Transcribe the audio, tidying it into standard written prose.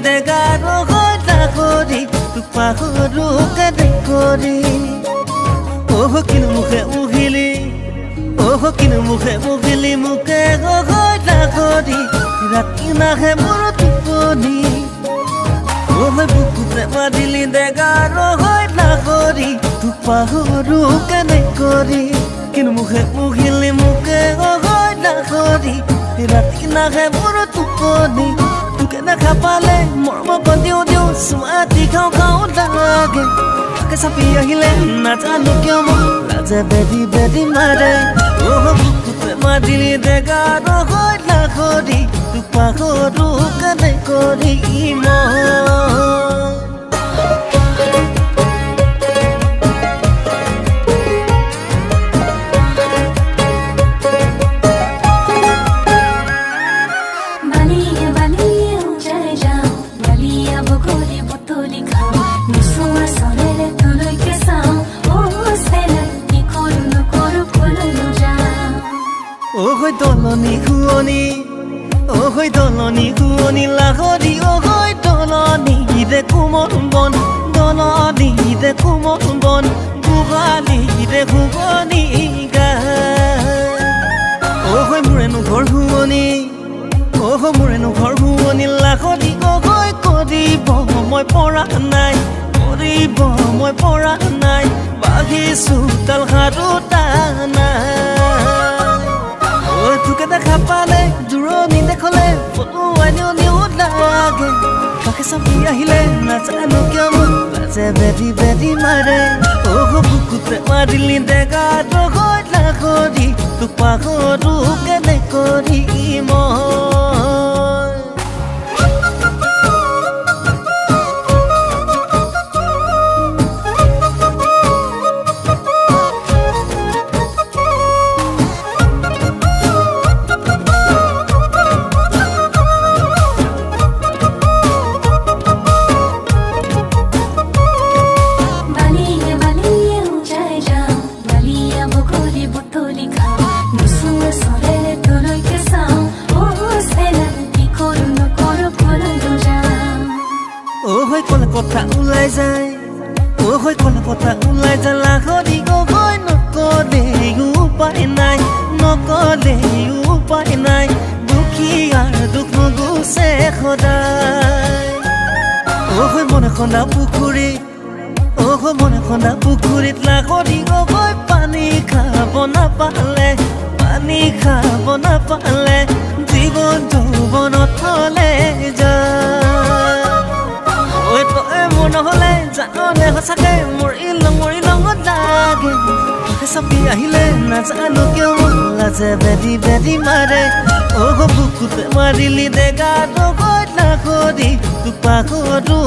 দেগাৰো হৈ লাগৰি তোক পাহৰো কেনে কৰি কিনো মুখে মুহিলি কিনো মুখে মুহিলি মুখে হৈ লাগৰি ৰাতি নাহে মোৰ টোপনি বুকুতে মাৰিলি দেগাৰো হৈ লাগৰি তোক পাহৰো কেনে কৰি কিনো মুখে মুহিলি মুখে হৈ লাগৰি ৰাতি নাহে মোৰ টোপনি তোকে দেখা পালে মৰম দিও দিও চুমাতি খাওঁ খাওঁ লাগে তাকে চাপি আহিলে নাজানো কিয় মোক লাজে বেদি বেদি মাৰে বুকুতে মাৰিলি দেগাৰো হৈ লাগৰি তোক পাহৰো কেনে কৰি দলনি শুৱনি লাগৰি দলনি ৰে কোমল বন দলনি ৰে কোমল বন গোহালি ৰে শুৱনি গায় মোৰেনো ঘৰ শুৱনি মোৰেনো ঘৰ শুৱনি লাগৰি কৰিব মই পৰা নাই কৰিব মই পৰা নাই বাঢ়িছো তাল হাৰো টানা তোকে দেখা পালে জোৰণি দেখলে ফটোৱানিও নিও লাগে তাকে চাপি আহিলে নাজানো কিয় মোক লাজে বেদি বেদি মাৰে বুকুতে মাৰিলি দেগাৰো হৈ লাগৰি তোক পাহৰো কেনে কৰি কথা ওলাই যায় কথা ওলাই যায় লাগৰি নকলে উপায় নাই নকলে উপায় নাই দুখীয়াৰ দুখ নুগুচে সদায় মনে খন্দা পুখুৰীত লাগৰি পানী খাব নাপালে জীৱন যৌৱনত থলে নহলে জাননে সঁচাকে মৰিলং লাগে চাপি আহিলে নাজানো কিয় লাজে বেদি বেদি মাৰে বুকুতে মাৰিলি দেগাৰো হৈ লাগৰি তোক পাহৰো